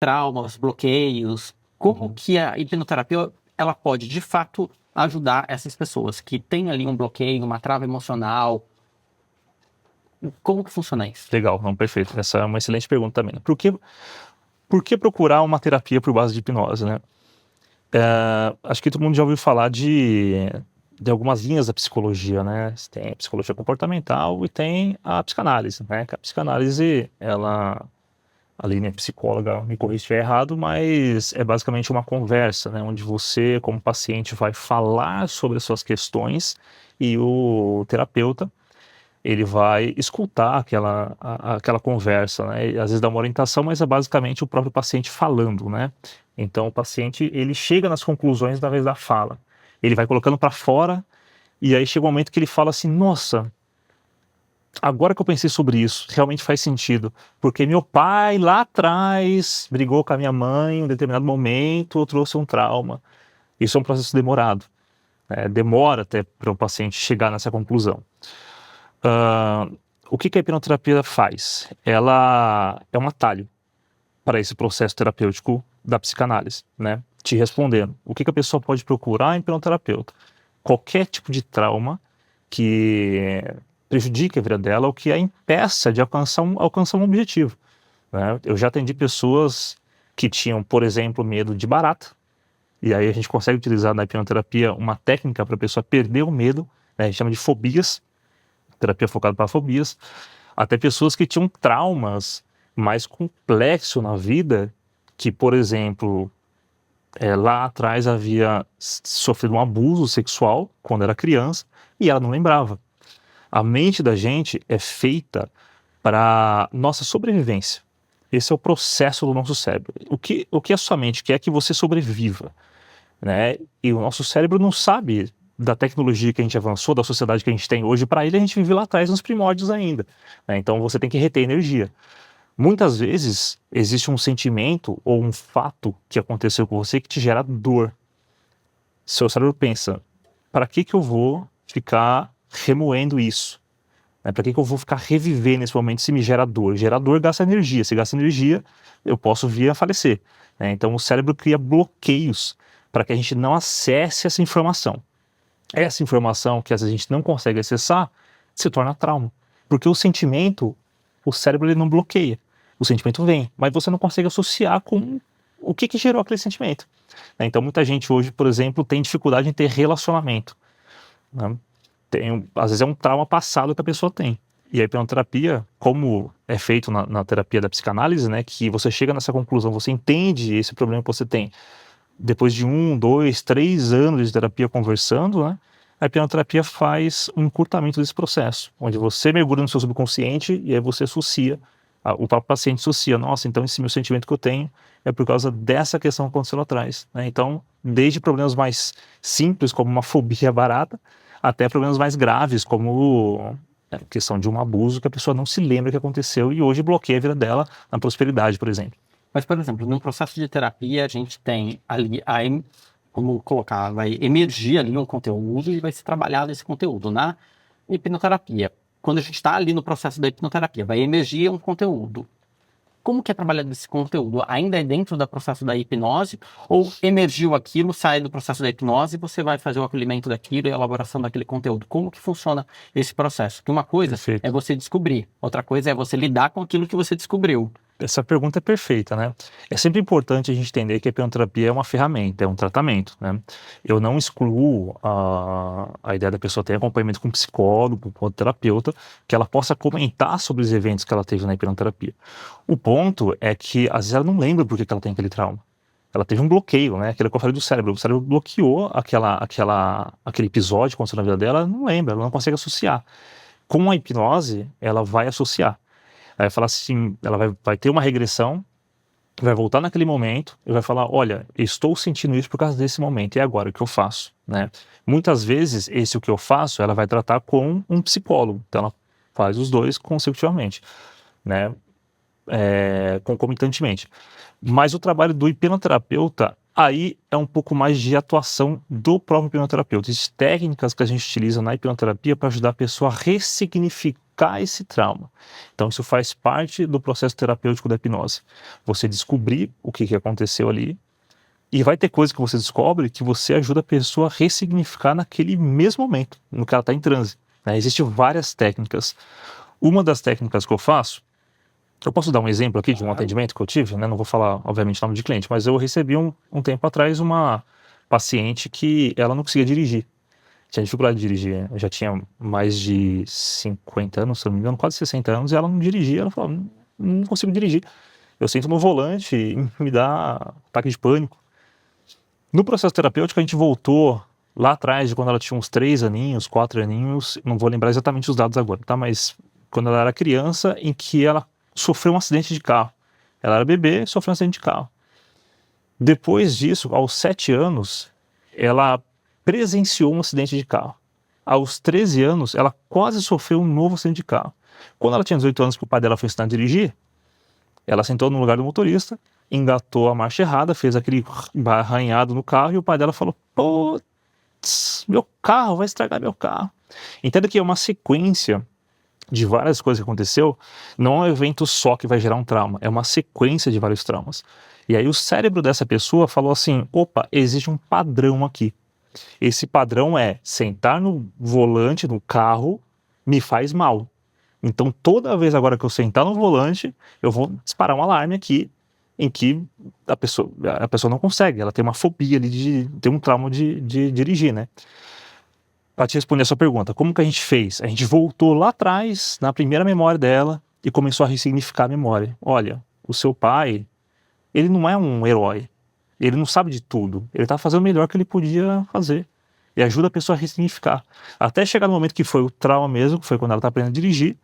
traumas, bloqueios, como que a hipnoterapia ela pode, de fato, ajudar essas pessoas que têm ali um bloqueio, uma trava emocional? Como que funciona isso? Legal, não, perfeito. Essa é uma excelente pergunta também. Por que procurar uma terapia por base de hipnose, né? Acho que todo mundo já ouviu falar de algumas linhas da psicologia, né? Tem a psicologia comportamental e tem a psicanálise, né? Que a psicanálise, a linha psicóloga, me corrija se estiver errado, mas é basicamente uma conversa, né? Onde você, como paciente, vai falar sobre as suas questões e o terapeuta, ele vai escutar aquela conversa, né? E às vezes dá uma orientação, mas é basicamente o próprio paciente falando, né? Então o paciente, ele chega nas conclusões através da fala. Ele vai colocando para fora e aí chega um momento que ele fala assim: nossa, agora que eu pensei sobre isso, realmente faz sentido, porque meu pai lá atrás brigou com a minha mãe em um determinado momento, ou trouxe um trauma. Isso é um processo demorado, né? Demora até para o paciente chegar nessa conclusão. O que a hipnoterapia faz? Ela é um atalho para esse processo terapêutico da psicanálise, né? Te respondendo, o que a pessoa pode procurar em hipnoterapeuta? Qualquer tipo de trauma que prejudique a vida dela ou que a impeça de alcançar um objetivo, né? Eu já atendi pessoas que tinham, por exemplo, medo de barata, e aí a gente consegue utilizar na hipnoterapia uma técnica para a pessoa perder o medo, né? A gente chama de fobias, terapia focada para fobias, até pessoas que tinham traumas mais complexos na vida, que, por exemplo, lá atrás havia sofrido um abuso sexual quando era criança e ela não lembrava. A mente da gente é feita para nossa sobrevivência. Esse é o processo do nosso cérebro. O que a sua mente quer é que você sobreviva, né? E o nosso cérebro não sabe da tecnologia que a gente avançou, da sociedade que a gente tem hoje. Para ele, a gente vive lá atrás nos primórdios ainda, né? Então você tem que reter energia. Muitas vezes existe um sentimento ou um fato que aconteceu com você que te gera dor. Seu cérebro pensa: para que eu vou ficar remoendo isso? Né? Para que eu vou ficar revivendo nesse momento se me gera dor? Gerar dor gasta energia. Se gasta energia, eu posso vir a falecer, né? Então o cérebro cria bloqueios para que a gente não acesse essa informação. Essa informação que às vezes a gente não consegue acessar se torna trauma. Porque o sentimento, o cérebro ele não bloqueia. O sentimento vem, mas você não consegue associar com o que gerou aquele sentimento, né? Então muita gente hoje, por exemplo, tem dificuldade em ter relacionamento, né? Às vezes é um trauma passado que a pessoa tem. E a hipnoterapia, como é feito na terapia da psicanálise, né, que você chega nessa conclusão, você entende esse problema que você tem, depois de 1, 2, 3 anos de terapia conversando, né, a hipnoterapia faz um encurtamento desse processo, onde você mergulha no seu subconsciente e aí você associa, o próprio paciente associa: nossa, então esse meu sentimento que eu tenho é por causa dessa questão que aconteceu lá atrás, né? Então, desde problemas mais simples, como uma fobia barata, até problemas mais graves, como a questão de um abuso que a pessoa não se lembra que aconteceu e hoje bloqueia a vida dela na prosperidade, por exemplo. Mas, por exemplo, no processo de terapia, a gente tem ali, como colocar, vai emergir ali um conteúdo e vai ser trabalhado esse conteúdo na hipnoterapia. Quando a gente está ali no processo da hipnoterapia, vai emergir um conteúdo. Como que é trabalhado esse conteúdo? Ainda é dentro do processo da hipnose? Ou emergiu aquilo, sai do processo da hipnose e você vai fazer o acolhimento daquilo e a elaboração daquele conteúdo? Como que funciona esse processo? Porque uma coisa Perfeito. é você descobrir, outra coisa é você lidar com aquilo que você descobriu. Essa pergunta é perfeita, né? É sempre importante a gente entender que a hipnoterapia é uma ferramenta, é um tratamento, né? Eu não excluo a ideia da pessoa ter acompanhamento com um psicólogo, com um terapeuta, que ela possa comentar sobre os eventos que ela teve na hipnoterapia. O ponto é que, às vezes, ela não lembra por que ela tem aquele trauma. Ela teve um bloqueio, né? Aquilo que eu falei do cérebro. O cérebro bloqueou aquele episódio que aconteceu na vida dela, ela não lembra, ela não consegue associar. Com a hipnose, ela vai associar. Aí vai falar assim, ela vai ter uma regressão, vai voltar naquele momento e vai falar: olha, estou sentindo isso por causa desse momento, e agora o que eu faço, né? Muitas vezes, esse o que eu faço, ela vai tratar com um psicólogo, então ela faz os dois consecutivamente, né? Concomitantemente. Mas o trabalho do hipnoterapeuta Aí é um pouco mais de atuação do próprio hipnoterapeuta. Existem técnicas que a gente utiliza na hipnoterapia para ajudar a pessoa a ressignificar esse trauma. Então isso faz parte do processo terapêutico da hipnose. Você descobrir o que aconteceu ali, e vai ter coisa que você descobre que você ajuda a pessoa a ressignificar naquele mesmo momento, no que ela está em transe. Né? Existem várias técnicas. Uma das técnicas que eu faço, eu posso dar um exemplo aqui de um atendimento que eu tive, né? Não vou falar, obviamente, o nome de cliente, mas eu recebi um tempo atrás uma paciente que ela não conseguia dirigir. Tinha dificuldade de dirigir. Eu já tinha mais de 50 anos, se não me engano, quase 60 anos, e ela não dirigia. Ela falou, não consigo dirigir. Eu sento no volante e me dá ataque de pânico. No processo terapêutico, a gente voltou lá atrás, de quando ela tinha uns 3 aninhos, 4 aninhos, não vou lembrar exatamente os dados agora, tá? Mas quando ela era criança, em que ela sofreu um acidente de carro. Ela era bebê e sofreu um acidente de carro. Depois disso, aos 7 anos, ela presenciou um acidente de carro. Aos 13 anos, ela quase sofreu um novo acidente de carro. Quando ela tinha 18 anos, que o pai dela foi ensinar a dirigir, ela sentou no lugar do motorista, engatou a marcha errada, fez aquele arranhado no carro, e o pai dela falou, putz, meu carro, vai estragar meu carro. Entenda que é uma sequência de várias coisas que aconteceu, não é um evento só que vai gerar um trauma, é uma sequência de vários traumas. E aí o cérebro dessa pessoa falou assim, opa, existe um padrão aqui. Esse padrão é sentar no volante, no carro, me faz mal. Então toda vez agora que eu sentar no volante, eu vou disparar um alarme aqui, em que a pessoa não consegue, ela tem uma fobia ali, tem um trauma de dirigir, né? Para te responder a sua pergunta, como que a gente fez? A gente voltou lá atrás, na primeira memória dela, e começou a ressignificar a memória. Olha, o seu pai, ele não é um herói, ele não sabe de tudo, ele está fazendo o melhor que ele podia fazer. E ajuda a pessoa a ressignificar. Até chegar no momento que foi o trauma mesmo, que foi quando ela está aprendendo a dirigir,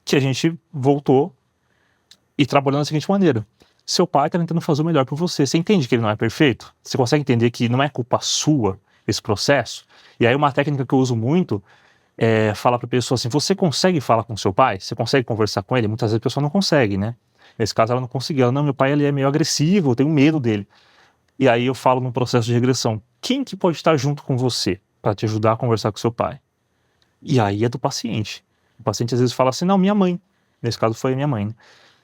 que a gente voltou e trabalhou da seguinte maneira. Seu pai está tentando fazer o melhor por você. Você entende que ele não é perfeito? Você consegue entender que não é culpa sua esse processo? E aí uma técnica que eu uso muito é falar para a pessoa assim, você consegue falar com seu pai? Você consegue conversar com ele? Muitas vezes a pessoa não consegue, né? Nesse caso ela não conseguiu. Ela, não, meu pai ele é meio agressivo, eu tenho medo dele. E aí eu falo no processo de regressão, quem que pode estar junto com você para te ajudar a conversar com seu pai? E aí é do paciente. O paciente às vezes fala assim, não, minha mãe. Nesse caso foi a minha mãe, né?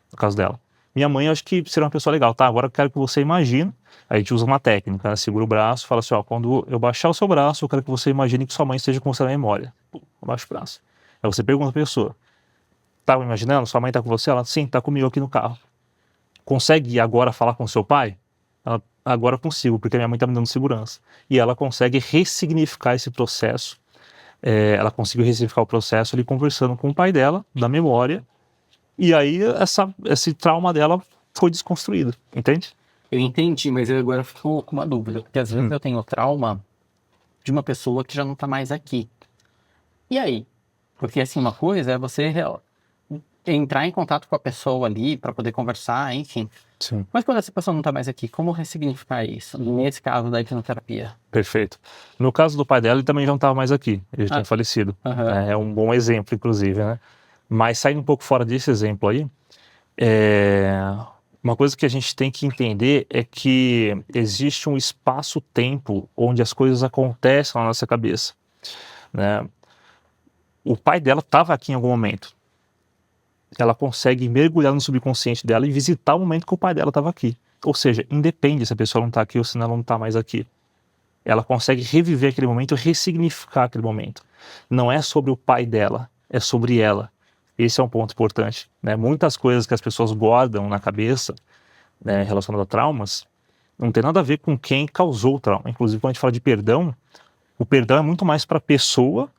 No caso dela. Minha mãe, eu acho que seria uma pessoa legal, tá? Agora eu quero que você imagine. Aí a gente usa uma técnica, né? Segura o braço, fala assim, ó, quando eu baixar o seu braço, eu quero que você imagine que sua mãe esteja com você na memória. Abaixa o braço. Aí você pergunta a pessoa, tá me imaginando? Sua mãe tá com você? Ela, sim, tá comigo aqui no carro. Consegue agora falar com seu pai? Ela, agora consigo, porque minha mãe tá me dando segurança. E ela consegue ressignificar esse processo. Ela conseguiu ressignificar o processo ali conversando com o pai dela, da memória. E aí esse trauma dela foi desconstruído, entende? Eu entendi, mas eu agora fico com uma dúvida, porque às vezes eu tenho trauma de uma pessoa que já não tá mais aqui. E aí? Porque assim, uma coisa é você entrar em contato com a pessoa ali para poder conversar, enfim. Sim. Mas quando essa pessoa não tá mais aqui, como ressignificar isso? Nesse caso da hipnoterapia. Perfeito. No caso do pai dela, ele também já não estava mais aqui, ele já tinha falecido. É um bom exemplo, inclusive, né? Mas saindo um pouco fora desse exemplo aí, uma coisa que a gente tem que entender é que existe um espaço-tempo onde as coisas acontecem na nossa cabeça, né? O pai dela estava aqui em algum momento. Ela consegue mergulhar no subconsciente dela e visitar o momento que o pai dela estava aqui. Ou seja, independe se a pessoa não está aqui ou se ela não está mais aqui. Ela consegue reviver aquele momento e ressignificar aquele momento. Não é sobre o pai dela, é sobre ela. Esse é um ponto importante, né? Muitas coisas que as pessoas guardam na cabeça, né, relacionadas a traumas, não tem nada a ver com quem causou o trauma. Inclusive, quando a gente fala de perdão, o perdão é muito mais para a pessoa,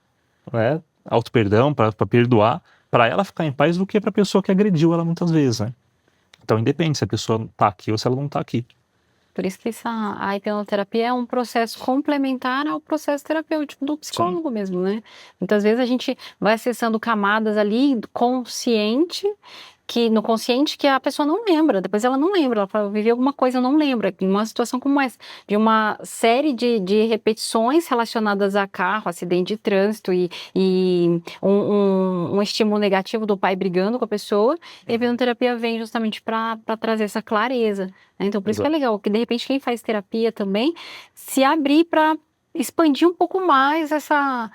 né, auto-perdão, para perdoar, para ela ficar em paz do que para a pessoa que agrediu ela muitas vezes, né? Então, independe se a pessoa está aqui ou se ela não está aqui. Por isso que a hipnoterapia é um processo complementar ao processo terapêutico do psicólogo mesmo, né? Muitas vezes a gente vai acessando camadas ali consciente que no consciente que a pessoa não lembra, depois ela não lembra, ela fala, eu vivi alguma coisa, eu não lembro, em uma situação como essa, de uma série de repetições relacionadas a carro, acidente de trânsito e um estímulo negativo do pai brigando com a pessoa, e a hipnoterapia vem justamente para trazer essa clareza, né? Então, por isso que é legal, que de repente quem faz terapia também se abrir para expandir um pouco mais essa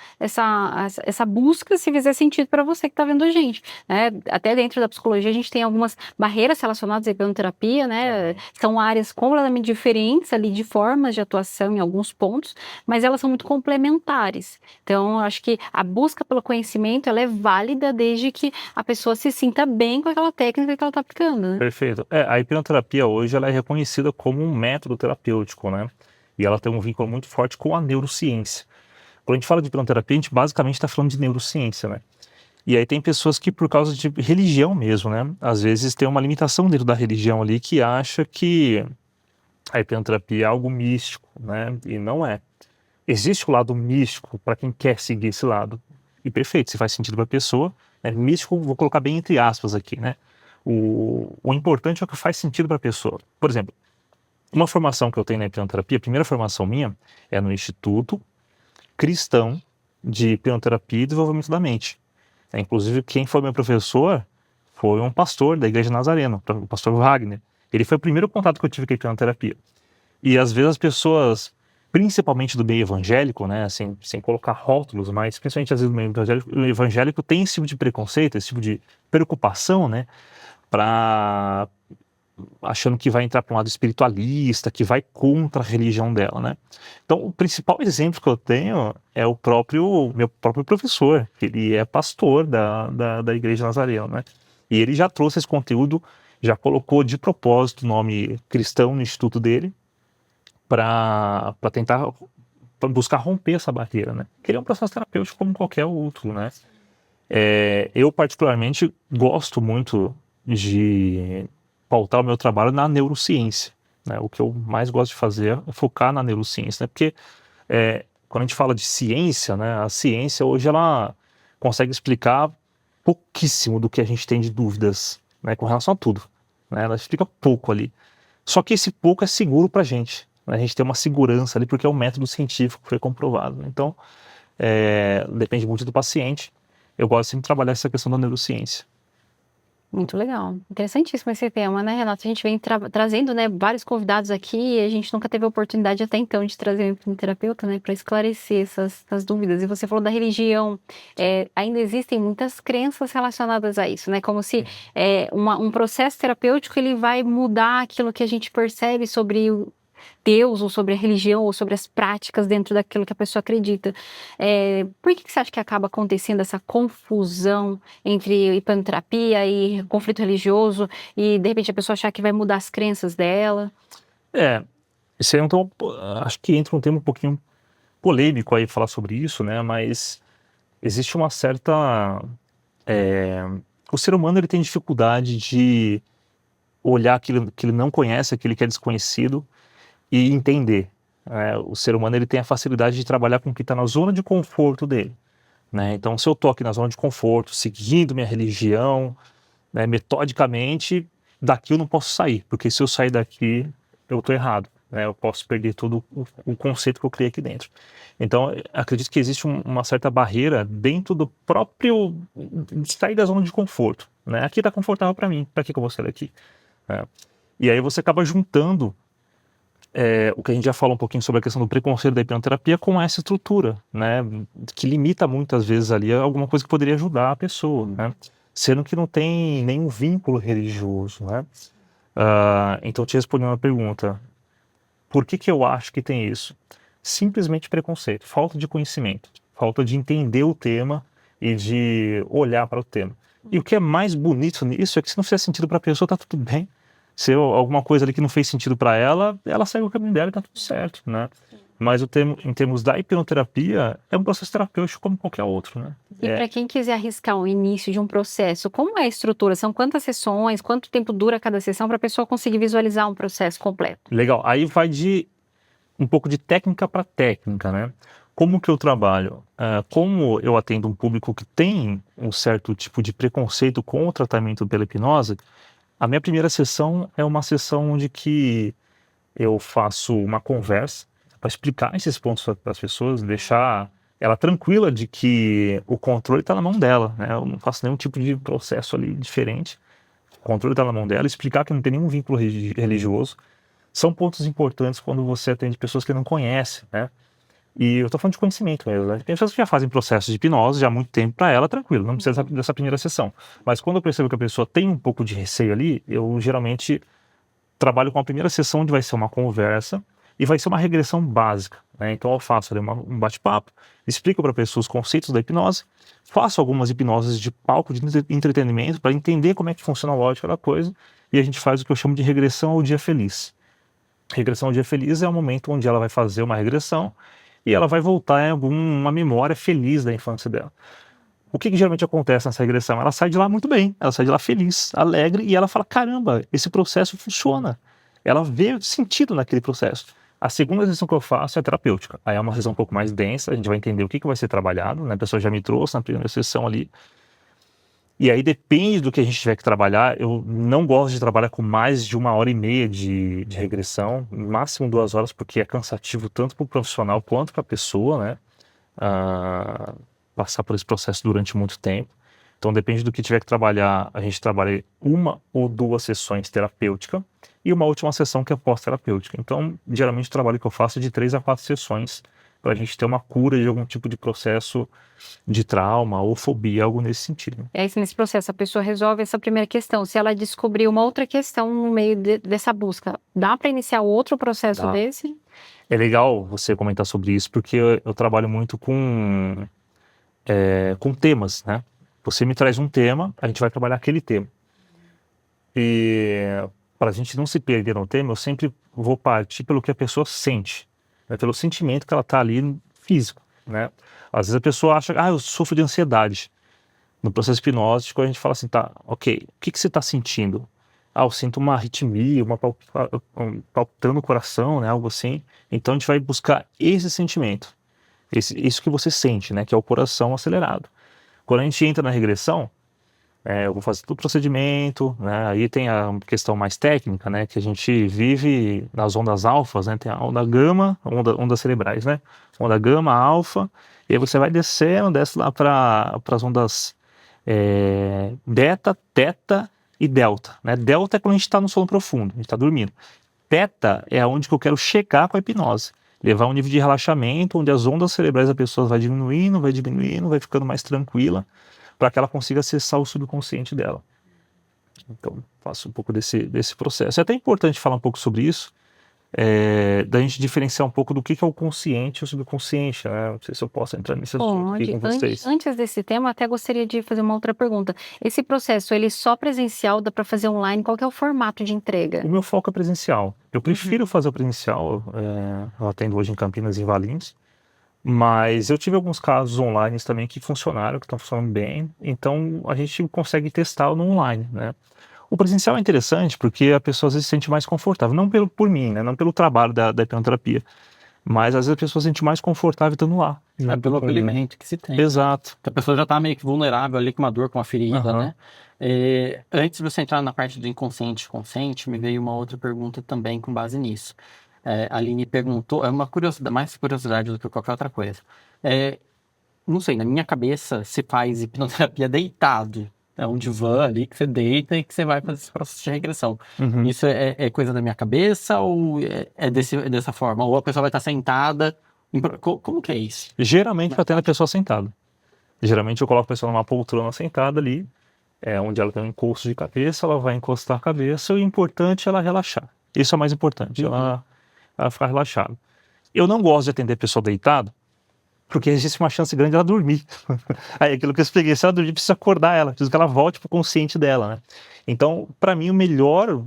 busca, se fizer sentido para você que está vendo a gente, né? Até dentro da psicologia a gente tem algumas barreiras relacionadas à hipnoterapia, né? São áreas completamente diferentes ali de formas de atuação em alguns pontos, mas elas são muito complementares. Então, eu acho que a busca pelo conhecimento, ela é válida desde que a pessoa se sinta bem com aquela técnica que ela está aplicando, né? Perfeito. A hipnoterapia hoje ela é reconhecida como um método terapêutico, né? E ela tem um vínculo muito forte com a neurociência. Quando a gente fala de hipnoterapia, a gente basicamente está falando de neurociência, né? E aí tem pessoas que, por causa de religião mesmo, né? Às vezes tem uma limitação dentro da religião ali que acha que a hipnoterapia é algo místico, né? E não é. Existe o lado místico para quem quer seguir esse lado. E perfeito, se faz sentido para a pessoa. Né? Místico, vou colocar bem entre aspas aqui, né? O importante é o que faz sentido para a pessoa. Por exemplo, uma formação que eu tenho na hipnoterapia, a primeira formação minha é no Instituto Cristão de Hipnoterapia e Desenvolvimento da Mente. Inclusive, quem foi meu professor foi um pastor da Igreja Nazarena, o pastor Wagner. Ele foi o primeiro contato que eu tive com a hipnoterapia. E às vezes as pessoas, principalmente do meio evangélico, né, assim, sem colocar rótulos, mas principalmente às vezes do meio evangélico tem esse tipo de preconceito, esse tipo de preocupação, né, achando que vai entrar para um lado espiritualista, que vai contra a religião dela, né? Então, o principal exemplo que eu tenho é meu próprio professor, que ele é pastor da Igreja Nazarena, né? E ele já trouxe esse conteúdo, já colocou de propósito o nome cristão no instituto dele, para tentar buscar romper essa barreira, né? Que ele é um processo terapêutico como qualquer outro, né? Eu, particularmente, gosto muito de pautar o meu trabalho na neurociência, né? O que eu mais gosto de fazer é focar na neurociência, né? Porque quando a gente fala de ciência, né? A ciência hoje ela consegue explicar pouquíssimo do que a gente tem de dúvidas, né? Com relação a tudo, né? Ela explica pouco ali. Só que esse pouco é seguro pra gente, né? A gente tem uma segurança ali porque é um método científico que foi comprovado, né? Então, depende muito do paciente. Eu gosto sempre de trabalhar essa questão da neurociência. Muito legal. Interessantíssimo esse tema, né, Renato? A gente vem trazendo, né, vários convidados aqui e a gente nunca teve a oportunidade até então de trazer um terapeuta, né, para esclarecer essas dúvidas. E você falou da religião. Ainda existem muitas crenças relacionadas a isso, né? Como se um processo terapêutico ele vai mudar aquilo que a gente percebe sobre Deus, ou sobre a religião, ou sobre as práticas dentro daquilo que a pessoa acredita. Por que você acha que acaba acontecendo essa confusão entre hipnoterapia e conflito religioso, e de repente a pessoa achar que vai mudar as crenças dela? Esse é acho que entra um tema um pouquinho polêmico aí falar sobre isso, né? Mas existe uma certa... o ser humano ele tem dificuldade de olhar aquilo que ele não conhece, aquilo que é desconhecido, e entender. O ser humano ele tem a facilidade de trabalhar com o que está na zona de conforto dele, né? Então, se eu estou aqui na zona de conforto, seguindo minha religião, né, metodicamente, daqui eu não posso sair, porque se eu sair daqui, eu estou errado, né? Eu posso perder todo o conceito que eu criei aqui dentro. Então, acredito que existe uma certa barreira dentro do próprio sair da zona de conforto, né? Aqui está confortável para mim, para que eu vou sair daqui? E aí você acaba juntando o que a gente já falou um pouquinho sobre a questão do preconceito da hipnoterapia com essa estrutura, né, que limita muitas vezes ali alguma coisa que poderia ajudar a pessoa, né, sendo que não tem nenhum vínculo religioso, né. Então, te respondendo uma pergunta, por que eu acho que tem isso? Simplesmente preconceito, falta de conhecimento, falta de entender o tema e de olhar para o tema. E o que é mais bonito nisso é que se não fizer sentido para a pessoa, tá tudo bem. Se alguma coisa ali que não fez sentido para ela segue o caminho dela e tá tudo certo, né? Mas em termos da hipnoterapia, é um processo terapêutico como qualquer outro, né? E para quem quiser arriscar o início de um processo, como é a estrutura? São quantas sessões? Quanto tempo dura cada sessão para a pessoa conseguir visualizar um processo completo? Legal. Aí vai de um pouco de técnica para técnica, né? Como que eu trabalho? Como eu atendo um público que tem um certo tipo de preconceito com o tratamento pela hipnose, a minha primeira sessão é uma sessão onde que eu faço uma conversa para explicar esses pontos para as pessoas, deixar ela tranquila de que o controle está na mão dela, né? Eu não faço nenhum tipo de processo ali diferente. O controle está na mão dela, explicar que não tem nenhum vínculo religioso. São pontos importantes quando você atende pessoas que não conhecem, né? E eu estou falando de conhecimento mesmo, né? Tem pessoas que já fazem processos de hipnose já há muito tempo para ela, tranquilo, não precisa dessa primeira sessão. Mas quando eu percebo que a pessoa tem um pouco de receio ali, eu geralmente trabalho com a primeira sessão onde vai ser uma conversa e vai ser uma regressão básica, né? Então eu faço ali um bate-papo, explico para a pessoa os conceitos da hipnose, faço algumas hipnoses de palco, de entretenimento, para entender como é que funciona a lógica da coisa, e a gente faz o que eu chamo de regressão ao dia feliz. Regressão ao dia feliz é o momento onde ela vai fazer uma regressão e ela vai voltar em alguma memória feliz da infância dela. O que geralmente acontece nessa regressão? Ela sai de lá muito bem, ela sai de lá feliz, alegre, e ela fala, caramba, esse processo funciona. Ela vê sentido naquele processo. A segunda sessão que eu faço é terapêutica. Aí é uma sessão um pouco mais densa, a gente vai entender o que vai ser trabalhado, né? A pessoa já me trouxe na primeira sessão ali. E aí depende do que a gente tiver que trabalhar. Eu não gosto de trabalhar com mais de 1h30 de regressão, máximo 2 horas, porque é cansativo tanto para o profissional quanto para a pessoa, né? Passar por esse processo durante muito tempo. Então depende do que tiver que trabalhar, a gente trabalha 1 ou 2 sessões terapêuticas e uma última sessão que é pós-terapêutica. Então, geralmente o trabalho que eu faço é de 3 a 4 sessões para a gente ter uma cura de algum tipo de processo de trauma ou fobia, algo nesse sentido. E aí, nesse processo, a pessoa resolve essa primeira questão. Se ela descobrir uma outra questão no meio dessa busca, dá para iniciar outro processo desse? É legal você comentar sobre isso, porque eu trabalho muito com temas, né? Você me traz um tema, a gente vai trabalhar aquele tema. E para a gente não se perder no tema, eu sempre vou partir pelo que a pessoa sente, né? Pelo sentimento que ela está ali físico, né? Às vezes a pessoa acha, eu sofro de ansiedade. No processo hipnótico a gente fala assim, tá, ok, o que você está sentindo? Eu sinto uma arritmia, palpitando o coração, né? Algo assim. Então a gente vai buscar esse sentimento, isso que você sente, né? Que é o coração acelerado. Quando a gente entra na regressão, eu vou fazer todo o procedimento, né? Aí tem a questão mais técnica, né? Que a gente vive nas ondas alfas, né? Tem a onda gama, ondas cerebrais, né? Onda gama, alfa, e aí você vai descendo, desce lá para as ondas beta, teta e delta, né? Delta é quando a gente está no sono profundo, a gente está dormindo. Teta é onde que eu quero chegar com a hipnose. Levar um nível de relaxamento, onde as ondas cerebrais da pessoa vai diminuindo, vai ficando mais tranquila, para que ela consiga acessar o subconsciente dela. Então, faço um pouco desse processo. É até importante falar um pouco sobre isso, da gente diferenciar um pouco do que é o consciente e o subconsciente, né? Não sei se eu posso entrar nesse assunto aqui com vocês. Antes desse tema, até gostaria de fazer uma outra pergunta. Esse processo, ele só presencial, dá para fazer online? Qual que é o formato de entrega? O meu foco é presencial. Eu prefiro fazer o presencial, eu atendo hoje em Campinas e em Valinhos, mas eu tive alguns casos online também que funcionaram, que estão funcionando bem, então a gente consegue testar no online, né? O presencial é interessante porque a pessoa às vezes se sente mais confortável, não por mim, né? Não pelo trabalho da hipnoterapia, mas às vezes a pessoa se sente mais confortável estando lá. É pelo acolhimento que se tem. Exato. A pessoa já está meio que vulnerável ali com uma dor, com uma ferida, né? Antes de você entrar na parte do inconsciente e consciente, me veio uma outra pergunta também com base nisso. A Aline perguntou, é uma curiosidade, mais curiosidade do que qualquer outra coisa. Não sei, na minha cabeça se faz hipnoterapia deitado. É um divã ali que você deita e que você vai fazer esse processo de regressão. Isso é coisa da minha cabeça ou é dessa forma? Ou a pessoa vai estar sentada? Como que é isso? Geralmente eu atendo a pessoa sentada. Geralmente eu coloco a pessoa numa poltrona sentada ali, onde ela tem um encosto de cabeça, ela vai encostar a cabeça e o importante é ela relaxar. Isso é o mais importante, ela ficar relaxada. Eu não gosto de atender a pessoa deitada, porque existe uma chance grande de ela dormir. Aí aquilo que eu expliquei, se ela dormir, precisa acordar ela, precisa que ela volte para o consciente dela, né? Então, para mim, a melhor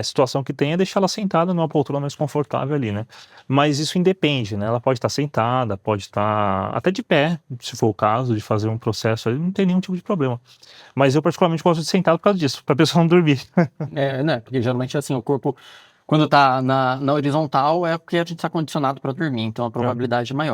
situação que tem é deixar ela sentada numa poltrona mais confortável ali, né? Mas isso independe, né? Ela pode estar sentada, pode estar até de pé, se for o caso, de fazer um processo ali, não tem nenhum tipo de problema. Mas eu particularmente gosto de sentado por causa disso, para a pessoa não dormir. Né? Porque geralmente assim, o corpo, quando está na horizontal, é porque a gente está condicionado para dormir, então a probabilidade é maior.